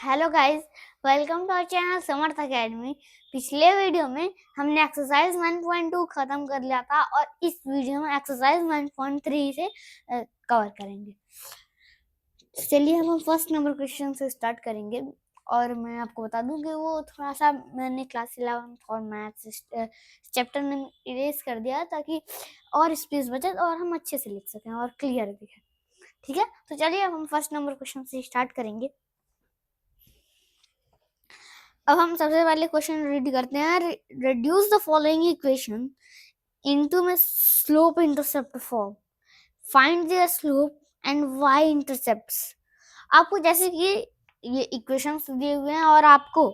Hello guys, welcome to our channel Samarth academy. पिछले video में हमने एक्सरसाइज 1.2 खत्म कर लिया था और इस वीडियो में एक्सरसाइज 1.3 से कवर करेंगे। चलिए हम फर्स्ट नंबर क्वेश्चन से स्टार्ट करेंगे और मैं आपको बता दूं कि वो थोड़ा सा मैंने क्लास 11 और मैथ्स चैप्टर में इरेज कर दिया ताकि और स्पेस बचे और हम अच्छे से लिख सकें और क्लियर दिखे। ठीक है, तो चलिए अब हम फर्स्ट नंबर क्वेश्चन से स्टार्ट करेंगे। अब हम सबसे पहले क्वेश्चन रीड करते हैं। Reduce the following equation into में slope intercept form, find their slope and Y intercepts. आपको जैसे कि ये इक्वेशंस दिए हुए हैं और आपको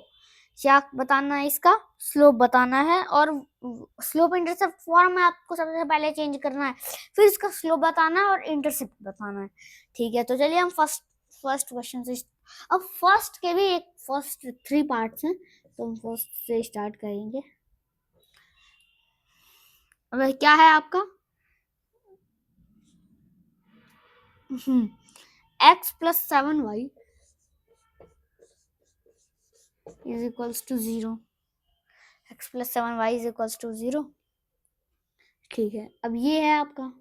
क्या बताना है, इसका स्लोप बताना है और स्लोप इंटरसेप्ट फॉर्म में आपको सबसे पहले चेंज करना है, फिर इसका स्लोप बताना है और इंटरसेप्ट बताना है। ठीक है, तो चलिए हम फर्स्ट क्वेश्चन से, अब फर्स्ट के भी एक फर्स्ट 3 पार्ट्स हैं, तो हम फर्स्ट से स्टार्ट करेंगे। अब क्या है आपका x plus 7y is equals to 0। x plus 7y is equals to 0। ठीक है, अब ये है आपका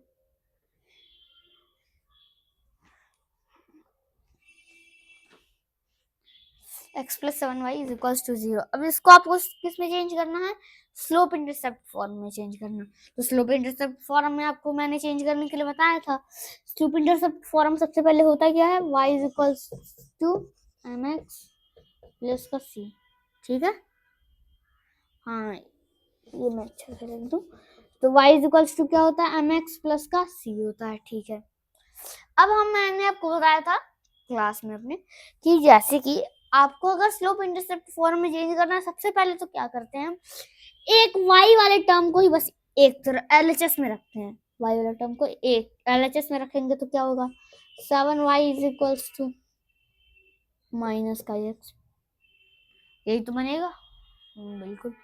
x plus 7y is equals to 0। अब इसको आपको किस में चेंज करना है, स्लोप इंटरसेप्ट फॉर्म में चेंज करना। तो स्लोप इंटरसेप्ट फॉर्म में आपको मैंने चेंज करने के लिए बताया था। स्लोप इंटरसेप्ट फॉर्म सबसे पहले होता क्या है, y is equals to mx plus का c। ठीक है, हाँ ये मैं अच्छे से लिख दूं, तो y is equals to क्या होता है, mx प्लस का c होता है। ठीक है, अब मैंने आपको बताया था क्लास में अपने कि जैसे कि आपको अगर स्लोप इंटरसेप्ट फॉर्म में चेंज करना है, सबसे पहले तो क्या करते हैं हम, एक y वाले टर्म को ही बस एक तरह LHS में रखते हैं। y वाले टर्म को एक LHS में रखेंगे तो क्या होगा, 7y is equals to minus का x, यही तो बनेगा। बिल्कुल।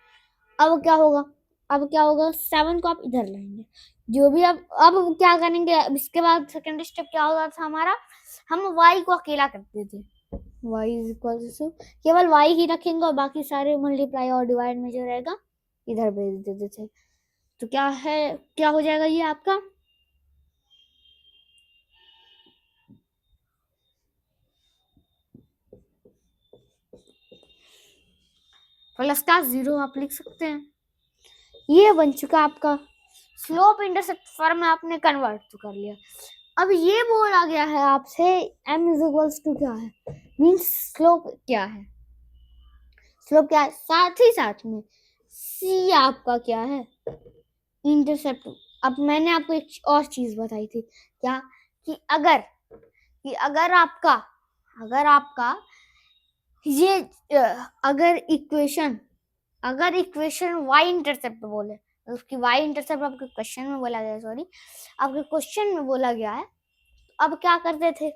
अब क्या होगा 7 को आप इधर लाएंगे, जो भी अब क्या करेंगे, अब इसके बाद सेकंड स्टेप क्या होगा था हमारा, हम y को अकेला करते थे, y इज इक्वल टू केवल y ही रखेंगे और बाकी सारे मल्टीप्लाई और डिवाइड में जो रहेगा इधर भेज देते थे। तो क्या हो जाएगा ये आपका प्लस का 0 आप लिख सकते हैं। ये बन चुका आपका स्लोप इंटरसेप्ट फॉर्म में आपने कन्वर्ट तो कर लिया। अब ये बोला गया है आपसे m इज इक्वल्स टू क्या है, मींस स्लोप क्या है, स्लोप क्या है, साथ ही साथ में c आपका क्या है, इंटरसेप्ट। अब मैंने आपको एक और चीज बताई थी क्या, कि अगर आपका ये अगर इक्वेशन y इंटरसेप्ट बोले, उसकी y इंटरसेप्ट आपके क्वेश्चन में बोला गया, सॉरी आपके क्वेश्चन में बोला गया है, तो अब क्या करते थे,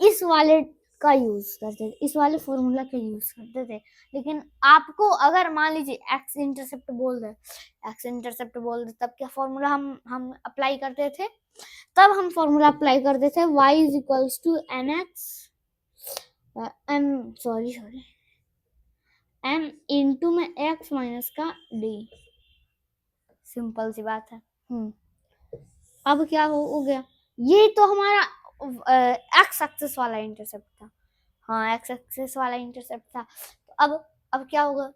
इस वाले का यूज करते थे, इस वाले फॉर्मूला का यूज करते थे। लेकिन आपको अगर मान लीजिए x इंटरसेप्ट बोल दे, तब क्या फॉर्मूला हम अप्लाई करते थे, तब हम फॉर्मूला अप्लाई करते थे y is equals to m into में x माइनस का d। सिंपल सी बात है। अब क्या हो गया, ये तो हमारा एक्स एक्सिस वाला इंटरसेप्ट था, हाँ एक्स एक्सिस वाला इंटरसेप्ट था। तो अब क्या होगा,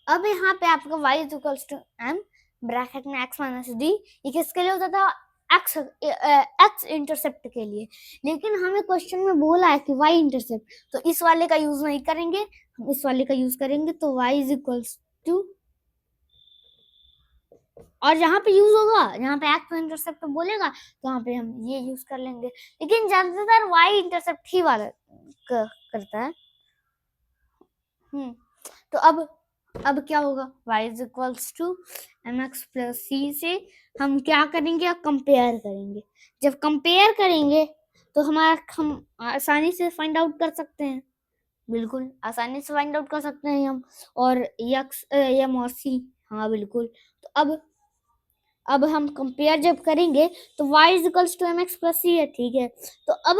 अब यहाँ पे आपका y is equals to m bracket में x माइनस डी, ये किसके लिए होता था, x इंटरसेप्ट के लिए। लेकिन हमें क्वेश्चन में बोला है कि y इंटरसेप्ट, तो इस वाले का यूज नहीं करेंगे, हम इस वाले का यूज करेंगे, तो y इज इक्वल्स टू, और जहाँ पे यूज होगा, जहाँ पे एक्स इंटरसेप्ट बोलेगा तो वहाँ पे हम ये यूज कर लेंगे, लेकिन ज्यादातर वाई इंटरसेप्ट ही वाला करता है। तो अब क्या होगा, y is equals to mx plus c से हम क्या करेंगे, कंपेयर करेंगे। जब कंपेयर करेंगे तो हम आसानी से फाइंड आउट कर सकते हैं, बिल्कुल आसानी से फाइंड आउट कर सकते हैं हम, और m और c, हाँ बिल्कुल। तो अब हम कंपेयर जब करेंगे तो y is equals to mx plus c है। ठीक है, तो अब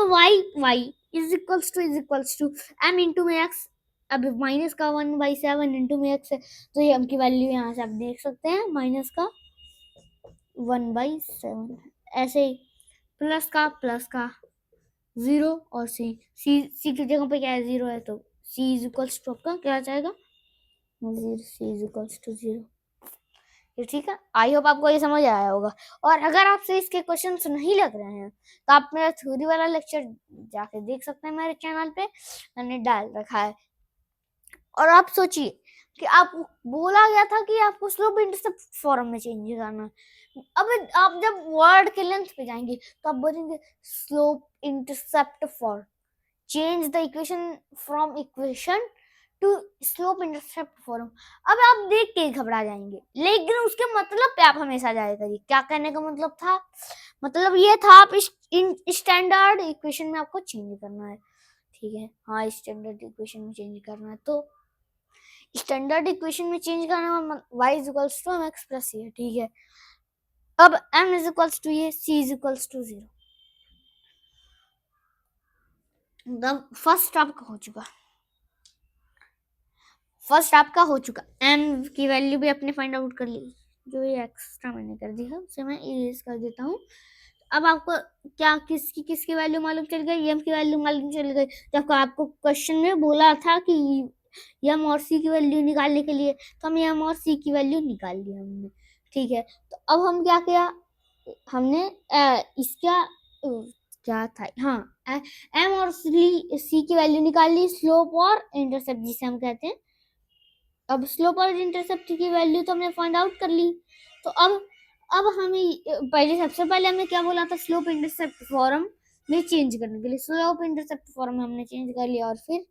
y is equals to m into में x। अब माइनस का 1/7 इंटू में x है, तो ये m की वैल्यू यहाँ से आप देख सकते हैं, माइनस का 1/7। ऐसे ही प्लस का 0 और c की जगह पे क्या है, 0 है, तो c इज इक्वल्स टू आपका क्या आ जाएगा, 0। c is equals to 0। ये ठीक है। आई होप आपको ये समझ आया होगा। और अगर आपसे इसके क्वेश्चंस नहीं लग रहे हैं तो आप मेरा थ्योरी वाला लेक्चर जाके देख सकते हैं, मेरे चैनल पे मैंने डाल रखा है। और आप सोचिए कि आप बोला गया था कि आपको स्लोप इंटरसेप्ट फॉर्म में चेंज करना है। अब आप जब वर्ड के लेंथ पे जाएंगे तो आप बोलेंगे slope intercept form, change the equation from equation two slope intercept form. अब आप देख के घबरा जाएंगे, लेकिन उसके मतलब पे आप हमेशा जाया करिए। क्या कहने का मतलब था, मतलब ये था आप स्टैंडर्ड इक्वेशन में आपको चेंज करना है, ठीक है। हाँ, स्टैंडर्ड इक्वेशन में चेंज करना है, तो स्टैंडर्ड इक्वेशन में चेंज करना y is equals to mx plus c है, ठीक है। अब m इज इक्वल्स टू ये, c is equals to 0। First आपका हो चुका, m की वैल्यू भी आपने फाइंड आउट कर ली। जो ये एक्स्ट्रा मैंने कर दी है उसे मैं इरेज कर देता हूँ। अब आपको क्या किसकी वैल्यू मालूम चल गई, m की वैल्यू मालूम चल गई। जब आपको क्वेश्चन में बोला था कि m और c की वैल्यू निकालने के लिए, तो हम m और c की वैल्यू निकाल ली हमने, ठीक है। तो अब हम क्या किया, हमने इसका क्या था, हाँ, m और c की वैल्यू निकाल ली, स्लोप और इंटरसेप्ट जिसे हम कहते हैं। अब स्लोप और इंटरसेप्ट की वैल्यू तो हमने फाइंड आउट कर ली। तो अब हमें सबसे पहले हमें क्या बोला था, स्लोप इंटरसेप्ट फॉर्म में चेंज करने के लिए। स्लोप इंटरसेप्ट फॉर्म में हमने चेंज कर लिया और फिर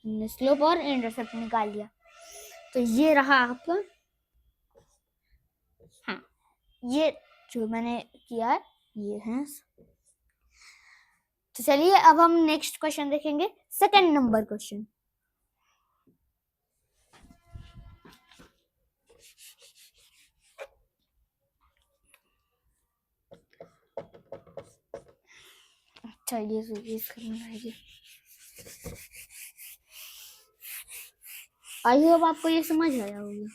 हमने स्लोप और इंटरसेप्ट निकाल लिया। तो ये रहा आपका, हाँ, ये जो मैंने किया है ये है। तो चलिए अब हम नेक्स्ट क्वेश्चन देखेंगे, सेकंड नंबर क्वेश्चन। अच्छा, ये करना है। आई होप आपको ये समझ आया होगा।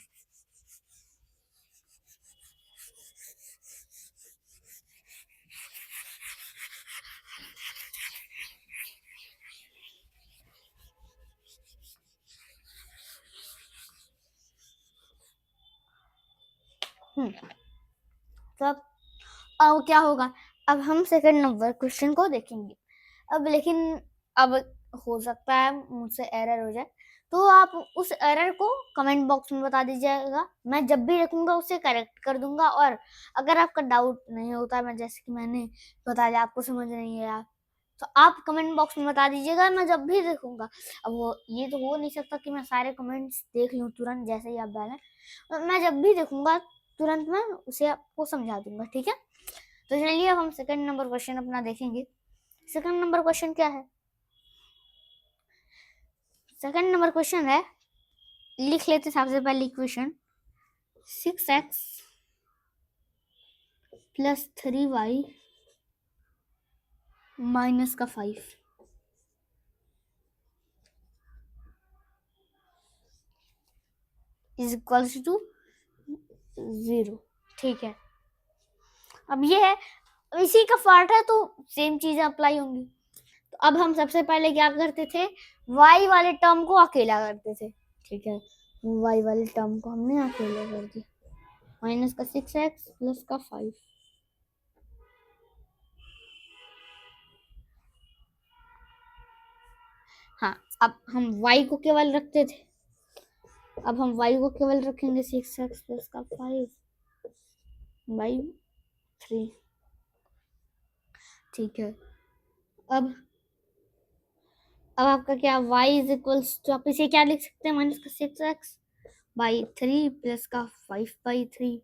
तो अब क्या होगा, अब हम सेकंड नंबर क्वेश्चन को देखेंगे। अब लेकिन अब हो सकता है मुझसे एरर हो जाए, तो आप उस एरर को कमेंट बॉक्स में बता दीजिएगा। मैं जब भी देखूंगा उसे करेक्ट कर दूंगा। और अगर आपका डाउट नहीं होता है, मैं जैसे कि मैंने बताया आपको समझ नहीं आया, तो आप कमेंट बॉक्स में बता दीजिएगा, मैं जब भी देखूंगा। अब वो ये तो हो नहीं सकता कि मैं सारे कमेंट्स देख लूँ तुरंत जैसे ही आप डालें। मैं जब भी देखूंगा तुरंत मैं उसे आपको समझा दूंगा, ठीक है। तो चलिए अब हम सेकंड नंबर क्वेश्चन अपना देखेंगे। सेकंड नंबर क्वेश्चन क्या है, सेकंड नंबर क्वेश्चन है, लिख लेते सबसे पहले equation 6x plus 3y minus का 5 इज इक्वल्स टू 0, ठीक है। अब ये है, इसी का पार्ट है तो सेम चीजें अप्लाई होंगी। तो अब हम सबसे पहले क्या करते थे, y वाले टर्म को अकेला करते थे, ठीक है। y वाले टर्म को हमने अकेला कर दिया, माइनस का 6x प्लस का 5। हाँ, अब हम y को केवल रखते थे, अब हम y को केवल रखेंगे 6x प्लस का 5/3, ठीक है। अब आपका क्या, y इज इक्वल्स टू, आप इसे क्या लिख सकते हैं, माइनस का 6x/3 प्लस का 5/3।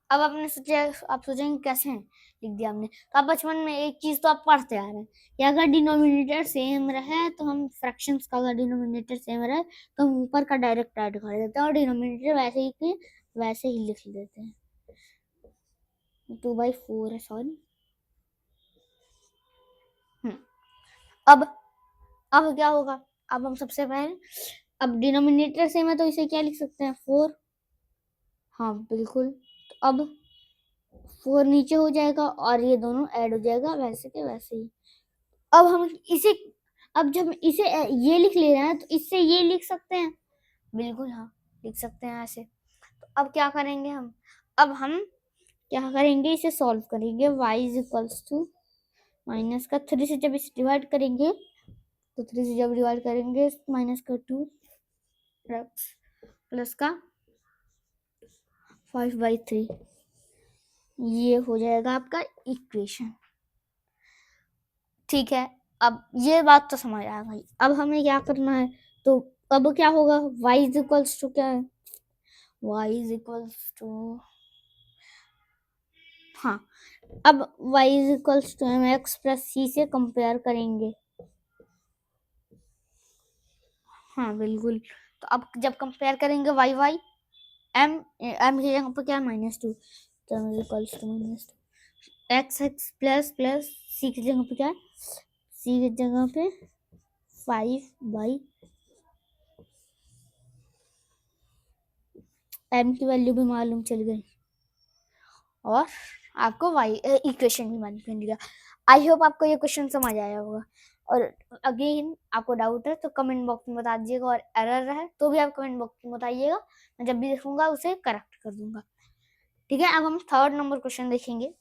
अब आपने सोचा, आप सोचेंगे कैसे हैं लिख दिया हमने। तो आप बचपन में एक चीज तो आप पढ़ते आ रहे हैं कि अगर डिनोमिनेटर सेम रहे तो हम फ्रैक्शंस का, अगर डिनोमिनेटर सेम रहे तो हम ऊपर का डायरेक्ट ऐड कर देते हैं और डिनोमिनेटर वैसे ही के वैसे ही लिख देते हैं। 2/4 है, सॉरी। अब क्या होगा, अब हम सबसे पहले, अब डिनोमिनेटर सेम है तो इसे क्या लिख सकते हैं, 4। हाँ बिल्कुल, तो अब 4 नीचे हो जाएगा और ये दोनों ऐड हो जाएगा वैसे के वैसे ही। अब हम इसे, अब जब इसे ये लिख ले रहे हैं तो इससे ये लिख सकते हैं, बिल्कुल हाँ लिख सकते हैं ऐसे। तो अब क्या करेंगे हम, अब हम क्या करेंगे, इसे सॉल्व करेंगे। y is equals to minus का 3 से जब इसे डिवाइड करेंगे तो 3 से जब डिवाइड करेंगे माइनस का 2 प्लस का 5/3, ये हो जाएगा आपका इक्वेशन। ठीक है, अब ये बात तो समझ आ गई। अब हमें क्या करना है, तो अब क्या होगा, y इज इक्वल्स टू क्या है, y इज इक्वल्स टू, हाँ अब y is equals to mx plus c से कंपेयर करेंगे। हाँ बिल्कुल, तो अब जब कंपेयर करेंगे y y m की जगह पर क्या है -2, तो m is equals to -2, x plus plus c की जगह पे क्या है, c की जगह पे 5/, m की वैल्यू भी मालूम चल गई और आपको y इक्वेशन भी मालूम चल गया। आई होप आपको ये क्वेश्चन समझ आया होगा। और अगेन आपको डाउट है तो कमेंट बॉक्स में बता दीजिएगा, और एरर है तो भी आप कमेंट बॉक्स में बताइएगा, मैं जब भी देखूंगा उसे करेक्ट कर दूंगा। ठीक है, अब हम 3rd नंबर क्वेश्चन देखेंगे।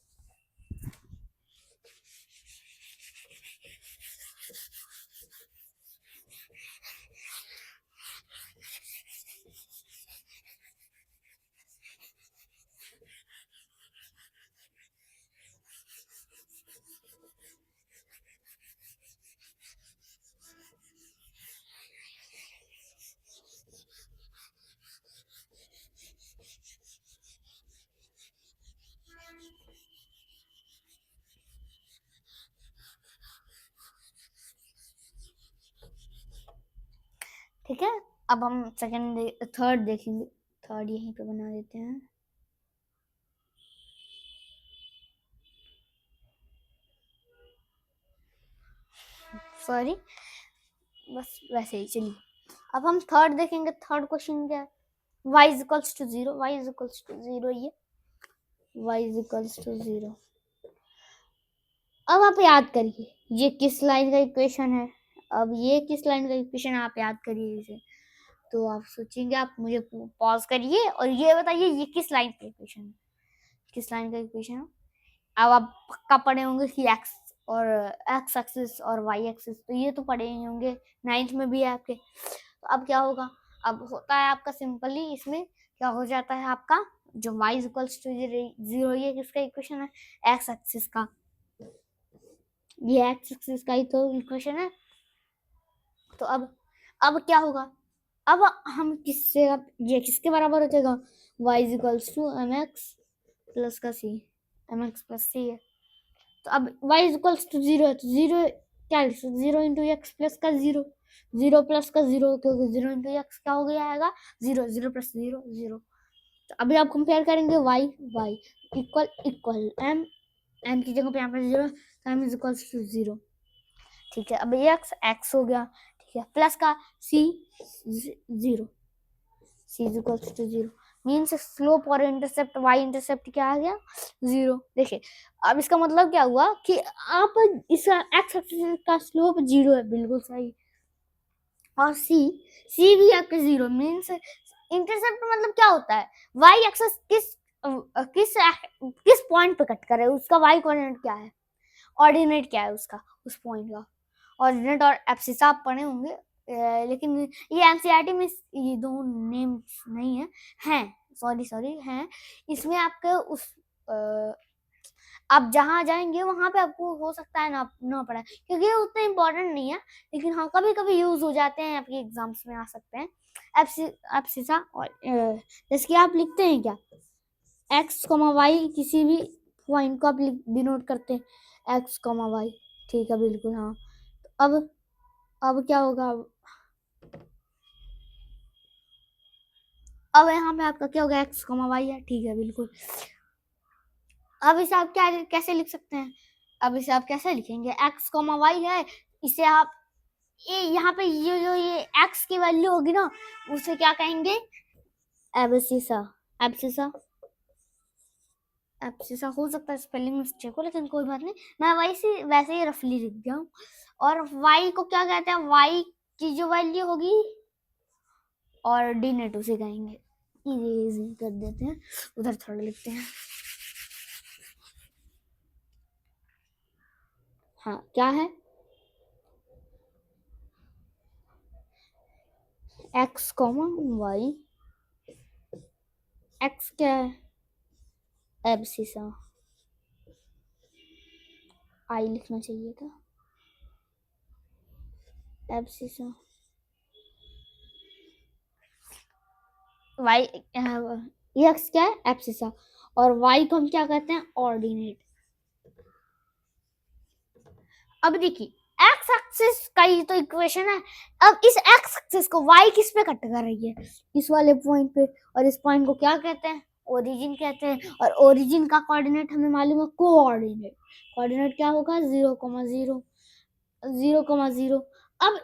ठीक है, अब हम थर्ड देखेंगे। थर्ड यहीं पे बना देते हैं। सॉरी, बस वैसे ही चलिए। अब हम थर्ड देखेंगे। थर्ड क्वेश्चन क्या है, y is equals to 0, y is equals to 0, ये y इज इक्वल्स टू 0। अब आप याद करिए ये किस लाइन का इक्वेशन है, अब ये किस लाइन का इक्वेशन है, आप याद करिए इसे। तो आप सोचेंगे, आप मुझे पॉज करिए और ये बताइए ये किस लाइन का इक्वेशन है, किस लाइन का इक्वेशन है। अब आप पक्का पढ़े होंगे कि एक्स एक्सिस और वाई एक्सिस, तो ये तो पढ़े ही होंगे, 9th में भी है आपके। तो अब क्या होगा, अब होता है आपका सिंपली, इसमें क्या हो जाता है आपका, जो y इज इक्वल्स टू 0, ये किसका इक्वेशन है, एक्स एक्सिस का, ये एक्स एक्सिस का ही तो इक्वेशन है। तो अब क्या होगा, अब हम किससे, अब ये किसके बराबर हो जाएगा, y is equals to mx plus का c, mx प्लस c है। तो अब y इज इक्वल्स टू 0 है, तो 0 क्या लिख सकते, 0 इंटू एक्स प्लस का 0, 0 प्लस का 0, क्योंकि 0 इंटू एक्स क्या हो गया आएगा 0, 0 प्लस 0 0। तो अभी आप कंपेयर करेंगे y y equal equal m की जगह पे यहाँ पर 0, तो m इज इक्वल्स टू 0। ठीक है, अब ये x हो गया, ठीक है, प्लस का c 0, c is equals to 0 means slope और इंटरसेप्ट, y इंटरसेप्ट क्या आ गया 0। देखिए अब इसका मतलब क्या हुआ कि आप इसका x एक्सिस का स्लोप 0 है, बिल्कुल सही, और c भी आपके 0 मीन्स इंटरसेप्ट मतलब क्या होता है, y एक्सिस किस किस किस पॉइंट पे कट करे, उसका y कोऑर्डिनेट क्या है, ऑर्डिनेट क्या है उसका, उस पॉइंट का ऑर्डिनेट और एब्सिस आप पढ़े होंगे, लेकिन ये एनसीईआरटी में ये दो नेम्स नहीं है, हैं सॉरी हैं, इसमें आपके उस आप जहाँ जाएंगे वहां पे आपको हो सकता है ना पड़ा, क्योंकि ये उतना इम्पोर्टेंट नहीं है, लेकिन हाँ कभी कभी यूज हो जाते हैं, आपके एग्जाम्स में आ सकते हैं एब्सिसा। और जैसे कि आप लिखते हैं क्या, x, y किसी भी पॉइंट को आप डिनोट करते हैं x, y, ठीक है बिल्कुल हाँ। अब क्या होगा, अब यहाँ पे आपका क्या होगा, x, y है, ठीक है बिल्कुल। अब इसे आप क्या कैसे लिख सकते हैं, अब इसे आप कैसे लिखेंगे, x, y है, इसे आप यहाँ पे ये जो ये x की वैल्यू होगी ना, उसे क्या कहेंगे, एब्सिसा। एब्सिसा एब्सिसा हो सकता है स्पेलिंग मिस्टेक हो, लेकिन कोई बात नहीं, मैं वैसे ही रफली लिख दिया हूँ। और y को क्या कहते हैं, y की जो वैल्यू होगी ऑर्डिनेट उसे कहेंगे। इजी कर देते हैं, उधर थोड़ा लिखते हैं। हाँ क्या है, x, y, x क्या है, एब्सिसा, I लिखना चाहिए था, एब्सिसा, y, x क्या है, एब्सिसा, और y को हम क्या कहते हैं, ऑर्डिनेट। अब देखिए x एक्सिस का ये तो इक्वेशन है, अब इस x एक्सिस को y किस पे कट कर रही है, इस वाले पॉइंट पे, और इस पॉइंट को क्या कहते हैं, ओरिजिन कहते हैं। और ओरिजिन का कोऑर्डिनेट हमें मालूम है, कोऑर्डिनेट। कोऑर्डिनेट क्या होगा, 0,0, 0,0। अब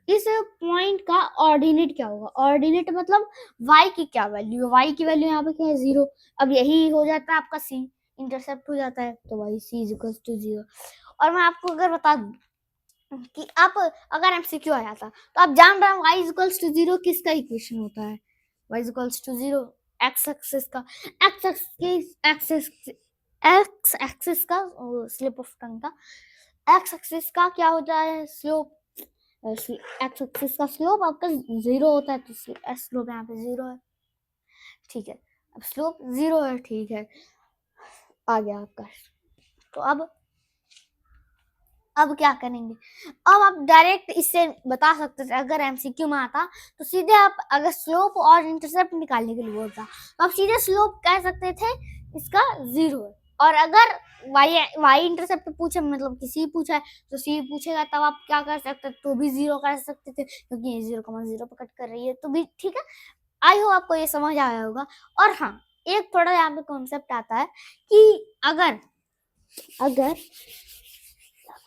इस पॉइंट का ऑर्डिनेट क्या होगा, ऑर्डिनेट मतलब y की क्या वैल्यू है, y की वैल्यू यहाँ पे क्या है, 0। अब यही हो जाता है आपका c, इंटरसेप्ट हो जाता है, तो y c = 0। और मैं आपको अगर बता दूं कि आप अगर MCQ आया था तो आप जान रहे हैं y = 0 किसका इक्वेशन होता है, y = 0 x एक्सिस का, x एक्सिस का स्लिप ऑफ टंग का, x एक्सिस का क्या होता है, स्लोप, x एक्सिस का स्लोप आपका 0 होता है, तो स्लोप यहाँ पे 0 है, ठीक है। अब स्लोप 0 है, ठीक है, आ गया आपका। तो अब क्या करेंगे, अब आप डायरेक्ट इससे बता सकते थे, अगर MCQ में आता तो सीधे आप अगर स्लोप और इंटरसेप्ट निकालने के लिए बोलता तो आप सीधे स्लोप कह सकते थे इसका 0 है। और अगर y इंटरसेप्ट पूछे, मतलब किसी पूछा है तो c पूछेगा, तब आप क्या कर सकते, तो भी 0 कर सकते थे, क्योंकि ये 0,0 पर कट कर रही है, तो भी ठीक है। आई होप आपको ये समझ आया होगा। और हाँ, एक थोड़ा यहाँ पे कॉन्सेप्ट आता है कि अगर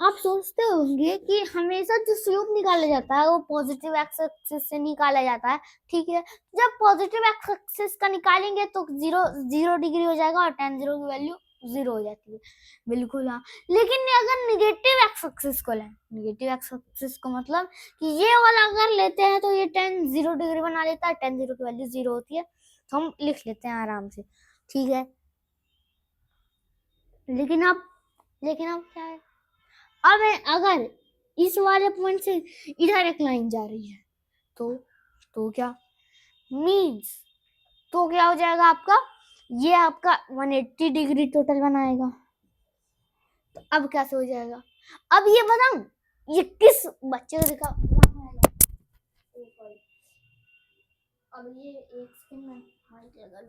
आप सोचते होंगे कि हमेशा जो स्लोप निकाला जाता है वो पॉजिटिव एक्स एक्सिस से निकाला जाता है, ठीक है। जब पॉजिटिव एक्स एक्सिस का निकालेंगे तो 0 डिग्री हो जाएगा और tan 0 की वैल्यू 0 हो जाती है, बिल्कुल हाँ। लेकिन अगर निगेटिव एक्स एक्सिस को लें, निगेटिव एक्स एक्सिस को मतलब कि ये वाला अगर लेते हैं तो ये tan 0 डिग्री बना लेता है, tan 0 की वैल्यू 0 होती है, तो हम लिख लेते हैं आराम से, ठीक है। लेकिन अब क्या है, अब अगर इस वाले पॉइंट से इधर एक लाइन जा रही है तो क्या मीन्स, तो क्या हो जाएगा आपका, ये आपका 180 डिग्री टोटल बनाएगा। तो अब कैसे हो जाएगा, अब ये बताऊं, ये किस बच्चे को दिखा, अब ये एक सेकंड में माइक लगा लो,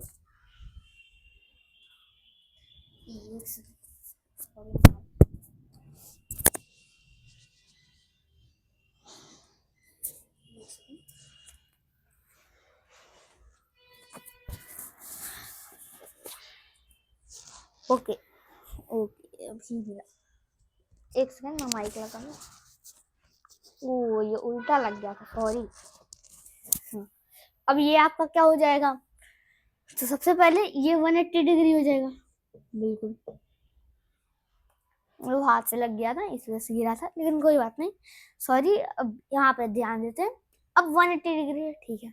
ओके अब ठीक है, एक सेकंड मैं माइक लगा लूं। ओ ये उल्टा लग गया था, सॉरी। अब ये आपका क्या हो जाएगा, तो सबसे पहले ये 180 डिग्री हो जाएगा, बिल्कुल वो हाथ से लग गया था इस वजह से गिरा था, लेकिन कोई बात नहीं, सॉरी। अब यहाँ पे ध्यान देते हैं, अब 180 डिग्री है, ठीक है।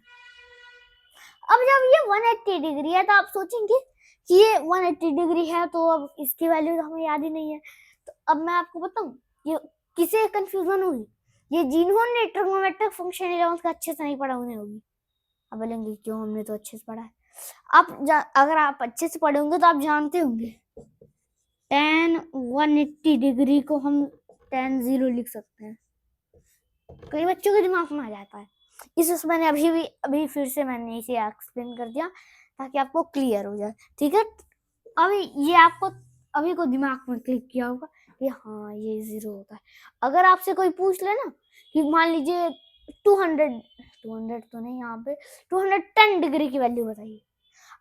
अब जब ये 180 डिग्री है तो आप सोचेंगे कि ये 180 डिग्री है तो अब इसकी वैल्यू तो हमें याद ही नहीं है। तो अब मैं आपको बताऊं, ये किसे कंफ्यूजन हुई, ये जिन्होंने ट्रिग्नोमेट्रिक फंक्शन 11th का अच्छे से नहीं पढ़ा उन्हें होगी। अब बोलेंगे क्यों, हमने तो अच्छे से पढ़ा है। अगर आप अच्छे से पढ़े होंगे तो आप जानते होंगे tan 180 डिग्री को हम tan 0 लिख सकते हैं, कई बच्चों के दिमाग में आ जाता है, इस मैंने अभी फिर से मैंने इसे एक्सप्लेन कर दिया ताकि आपको क्लियर हो जाए, ठीक है। अभी ये आपको अभी को दिमाग में क्लिक किया होगा कि हाँ ये 0 होता है। अगर आपसे कोई पूछ ले ना कि मान लीजिए 200 तो नहीं, यहाँ पे 210 डिग्री की वैल्यू बताइए,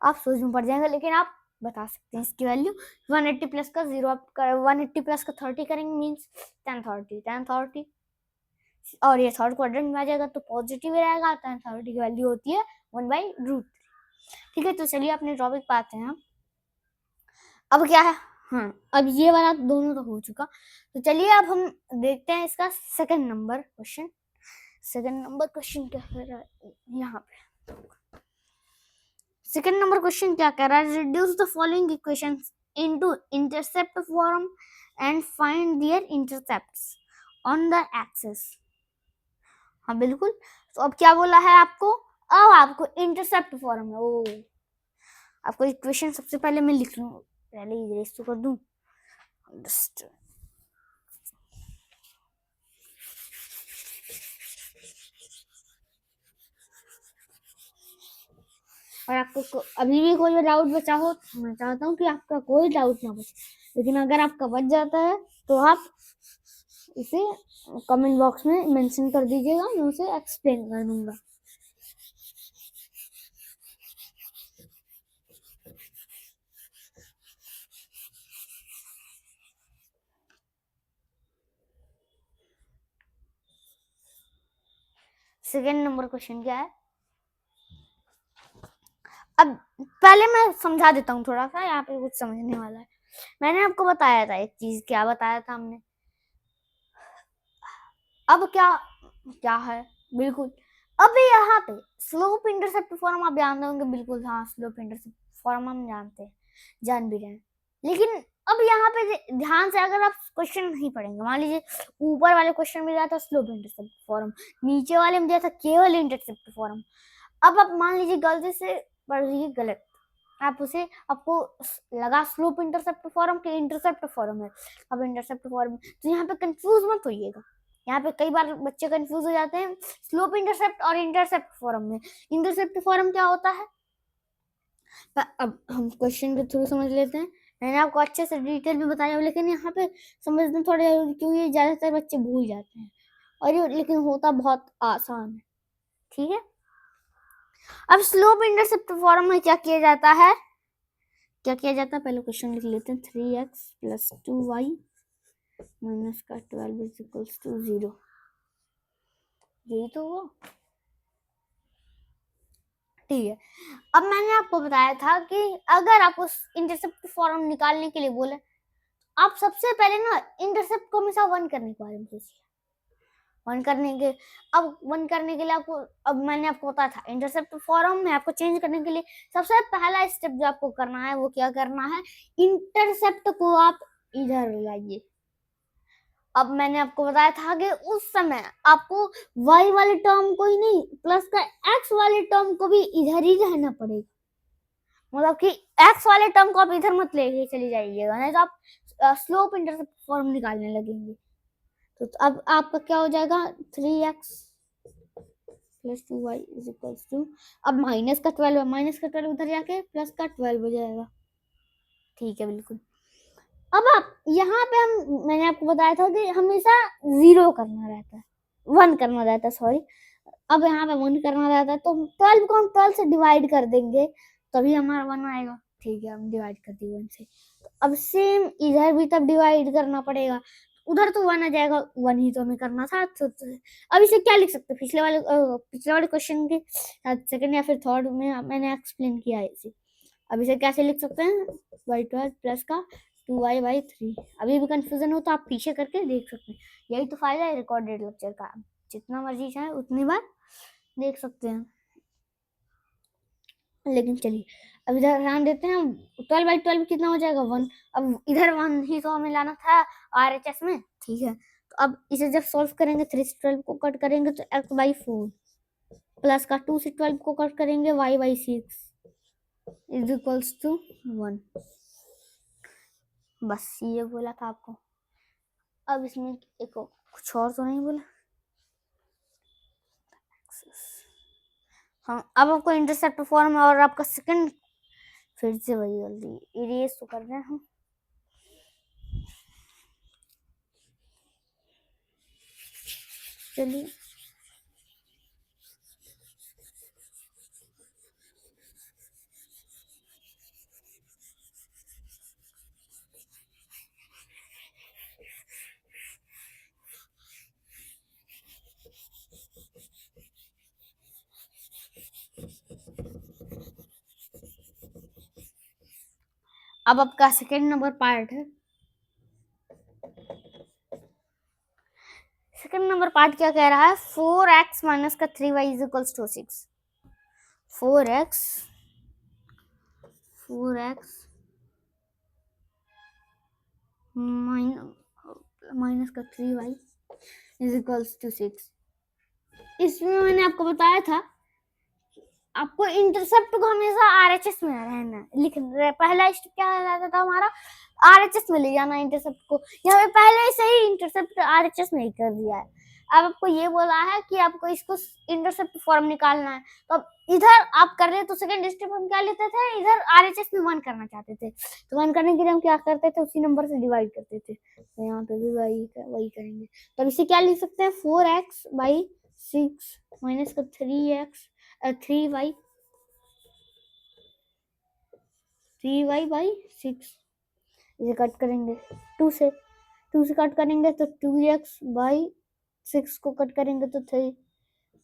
आप सोच में पड़ जाएंगे, लेकिन आप बता सकते हैं इसकी वैल्यू। 180 प्लस का 0 आप 180 प्लस का 30 करेंगे मीन्स 1030 और ये थर्ड क्वाड्रेंट में आ जाएगा तो पॉजिटिव रहेगा। 1030 की वैल्यू होती है 1/√3। ठीक है, तो चलिए अपने टॉपिक पे आते हैं। अब क्या है, हाँ अब ये वाला दोनों तो हो चुका, तो चलिए अब हम देखते हैं इसका second number question. Second number question क्या कह रहा है यहाँ पे, सेकंड नंबर क्वेश्चन क्या कह रहा है, reduce the following equations into intercept form and find their intercepts on the axis. हाँ बिल्कुल, तो अब क्या बोला है आपको, अब आपको इंटरसेप्ट फॉर्म है। ओ आपको इक्वेशन सबसे पहले मैं लिख लूं, पहले इरेज तो कर दूं। और आपको अभी भी कोई डाउट बचा हो, मैं चाहता हूँ कि आपका कोई डाउट ना बचे, लेकिन अगर आपका बच जाता है तो आप इसे कमेंट बॉक्स में मेंशन कर दीजिएगा, मैं उसे एक्सप्लेन कर दूंगा। सेकेंड नंबर क्वेश्चन क्या है, अब पहले मैं समझा देता हूँ थोड़ा सा, यहाँ पे कुछ समझने वाला है। मैंने आपको बताया था एक चीज, क्या बताया था हमने, अब क्या क्या है बिल्कुल, अब यहाँ पे स्लोप इंटरसेप्ट फॉर्म आप जानते होंगे, बिल्कुल हाँ स्लोप इंटरसेप्ट फॉर्म हम जानते हैं, जान भी रहे हैं, लेकिन अब यहाँ पे ध्यान से अगर आप क्वेश्चन नहीं पढ़ेंगे, मान लीजिए ऊपर वाले क्वेश्चन में दिया था स्लोप इंटरसेप्ट फॉर्म, नीचे वाले में दिया था केवल इंटरसेप्ट फॉर्म। अब आप मान लीजिए गलती से पढ़ लीजिए गलत, आप उसे आपको लगा स्लोप इंटरसेप्ट फॉर्म के इंटरसेप्ट फॉर्म है, अब इंटरसेप्ट फॉर्म, तो यहाँ पे कंफ्यूज मत होइएगा। यहाँ पे कई बार बच्चे कंफ्यूज हो जाते हैं स्लोप इंटरसेप्ट और इंटरसेप्ट फॉर्म में। इंटरसेप्ट फॉर्म क्या होता है, अब हम क्वेश्चन के थ्रू समझ लेते हैं। मैंने आपको अच्छे से डिटेल में बताया, लेकिन यहाँ पे समझना थोड़ा जरूरी, क्योंकि ज्यादातर बच्चे भूल जाते हैं और ये लेकिन होता बहुत आसान है। ठीक है, अब स्लोप इंटरसेप्ट फॉर्म में क्या किया जाता है, क्या किया जाता है, पहले क्वेश्चन लिख लेते हैं। 3x + 2y - का 12 = 0, यही तो हुआ। ठीक है, अब मैंने आपको बताया था कि अगर आपको इंटरसेप्ट फॉर्म निकालने के लिए बोले, आप सबसे पहले ना इंटरसेप्ट को हमेशा 1 करने के बारे में सोचिए। 1 करने के, अब 1 करने के लिए आपको, अब मैंने आपको बताया था इंटरसेप्ट फॉर्म में आपको चेंज करने के लिए सबसे पहला स्टेप जो आपको करना है वो क्या करना है, इंटरसेप्ट को आप इधर लाइए। अब मैंने आपको बताया था कि उस समय आपको y वाले टर्म को ही नहीं, प्लस का x वाले टर्म को भी इधर ही रहना पड़ेगा, मतलब कि x वाले टर्म को आप इधर मत लेके चले जाइएगा, नहीं तो आप स्लोप इंटरसेप्ट फॉर्म निकालने लगेंगे। तो अब आपका क्या हो जाएगा, 3x + 2y = अब -12 उधर जाके प्लस का 12 हो जाएगा। ठीक है बिल्कुल, अब आप यहाँ पे हम, मैंने आपको बताया था कि हमेशा 0 करना रहता है, 1 करना रहता है, सॉरी, अब यहाँ पे 1 करना रहता है, तो 12 को हम 12 से डिवाइड कर देंगे तभी हमारा 1 आएगा। ठीक है, हम डिवाइड कर दिए 1 से, तो अब सेम इधर भी तब डिवाइड करना पड़ेगा, उधर तो 1 आ जाएगा, 1 ही तो हमें करना था। तो अब इसे क्या लिख सकते हैं, पिछले वाले क्वेश्चन के सेकंड या फिर थर्ड में मैंने एक्सप्लेन किया है इसे। अब इसे कैसे लिख सकते हैं, y12 प्लस का 2y/3। अभी भी कंफ्यूजन हो तो आप पीछे करके देख सकते हैं, यही तो फायदा है रिकॉर्डेड लेक्चर का, जितना मर्जी चाहे उतनी बार देख सकते हैं। लेकिन चलिए अब इधर ध्यान देते हैं, 12/12 कितना हो जाएगा, 1। अब इधर 1 ही तो हमें लाना था RHS में। ठीक है, तो अब इसे जब सॉल्व करेंगे, 3 से 12 को कट करेंगे तो x/4 प्लस का 2 से 12 को कट करेंगे y/6 = 1। बस ये बोला था आपको, अब इसमें एक कुछ और तो नहीं बोला। हाँ, अब आपको इंटरसेप्ट फॉर्म और आपका सेकंड, फिर से वही जल्दी इरेज तो कर रहे हैं हम। चलिए अब आपका सेकेंड नंबर पार्ट है। सेकेंड नंबर पार्ट क्या कह रहा है, 4x माइनस का 3y is equals to 6। 4x minus का 3y इज इक्वल्स टू 6। इसमें मैंने आपको बताया था आपको इंटरसेप्ट को हमेशा आरएचएस में रहना लिख, पहला स्टेप क्या रहता था हमारा, आरएचएस में ले जाना इंटरसेप्ट को। यहाँ पे पहले से ही इंटरसेप्ट आरएचएस में ही कर दिया है। अब आपको ये बोला है कि आपको इसको इंटरसेप्ट फॉर्म निकालना है, तो अब इधर आप कर रहे तो सेकंड स्टेप हम क्या लेते थे, इधर आरएचएस में 1 करना चाहते थे, तो 1 करने के लिए हम क्या करते थे, उसी नंबर से डिवाइड करते थे। तो यहाँ पे भी वही करेंगे। तो इसे क्या लिख सकते हैं, 4x/6 माइनस का 3y 3y/6 इसे कट करेंगे 2 से कट करेंगे तो 2x/6 को कट करेंगे तो 3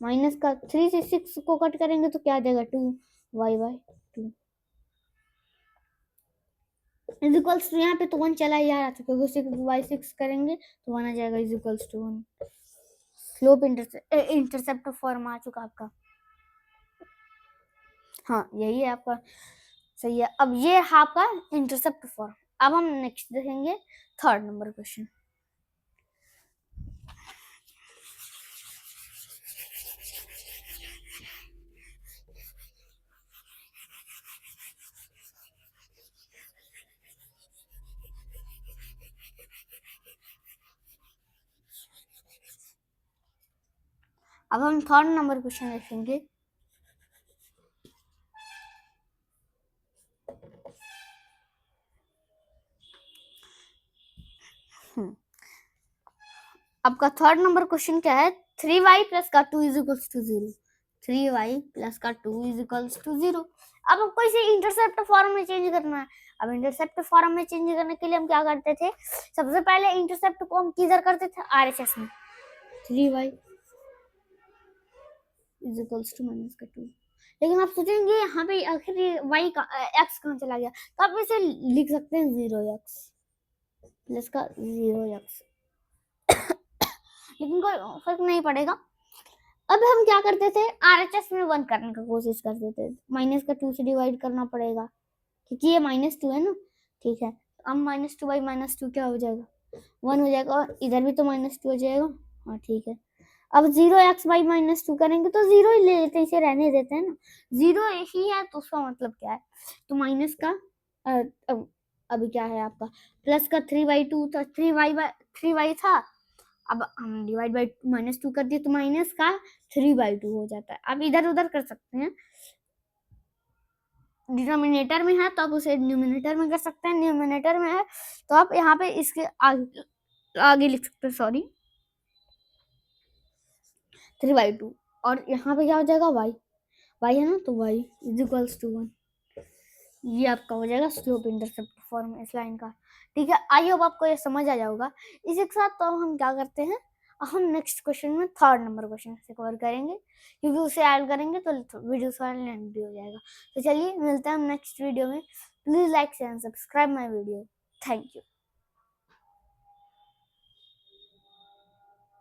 माइनस का 3 से 6 को कट करेंगे तो क्या आ जाएगा 2y/2 इज इक्वल्स टू, यहाँ पे तो 1 चला ही आ रहा था क्योंकि 6/6 करेंगे तो 1 आ जाएगा is equals to 1। Slope intercept form आ चुका आपका। हाँ यही है आपका, सही है। अब ये है आपका इंटरसेप्ट फॉर्म। अब हम नेक्स्ट देखेंगे थर्ड नंबर क्वेश्चन। अब हम थर्ड नंबर क्वेश्चन देखेंगे। आपका थर्ड नंबर क्वेश्चन क्या है, 3y प्लस का 2 is equals to 0। 3y plus का 2 इज इक्वल्स टू 0। अब आपको इसे इंटरसेप्ट फॉर्म में चेंज करना है। अब इंटरसेप्ट फॉर्म में चेंज करने के लिए हम क्या करते थे, सबसे पहले इंटरसेप्ट को हम किधर करते थे, आरएचएस में। 3y is equals to minus का 2। लेकिन आप सोचेंगे यहाँ पे आखिर y का x कहाँ चला गया, तो आप इसे लिख सकते हैं 0x प्लस का 0x लेकिन कोई फर्क नहीं पड़ेगा। अब हम क्या करते थे, आरएचएस में 1 करने की कोशिश करते थे, माइनस का 2 से डिवाइड करना पड़ेगा क्योंकि ये -2 है ना, ठीक है। अब -2/-2 क्या हो जाएगा, 1 हो जाएगा, और इधर भी तो -2 हो जाएगा। हाँ ठीक है। अब 0x/-2 करेंगे तो 0 ही ले लेते हैं, इसे रहने देते हैं ना, 0 ही है तो उसका मतलब क्या है, तो माइनस का अभी क्या है आपका प्लस का 3/2 था, 3y था, अब हम डिवाइड बाई -2 कर दिए तो माइनस का 3/2 हो जाता है। अब इधर उधर कर सकते हैं, डिनोमिनेटर में है तो आप उसे न्यूमिनेटर में कर सकते हैं, न्यूमिनेटर में है तो आप यहाँ पे इसके आगे लिख सकते हैं, सॉरी 3/2, और यहाँ पे क्या हो जाएगा y है ना, तो y इज इक्वल्स टू 1। ये आपका हो जाएगा स्लोप इंटरसेप्ट फॉर्म इस लाइन का, ठीक है। आई होप आपको ये समझ आ जाएगा। इसी के साथ तो हम क्या करते हैं, हम नेक्स्ट क्वेश्चन में थर्ड नंबर क्वेश्चन से कवर करेंगे, क्योंकि उसे ऐड करेंगे तो वीडियो थोड़ा लेंथी हो जाएगा। तो चलिए मिलते हैं हम नेक्स्ट वीडियो में। Please like share and subscribe my video. Thank you.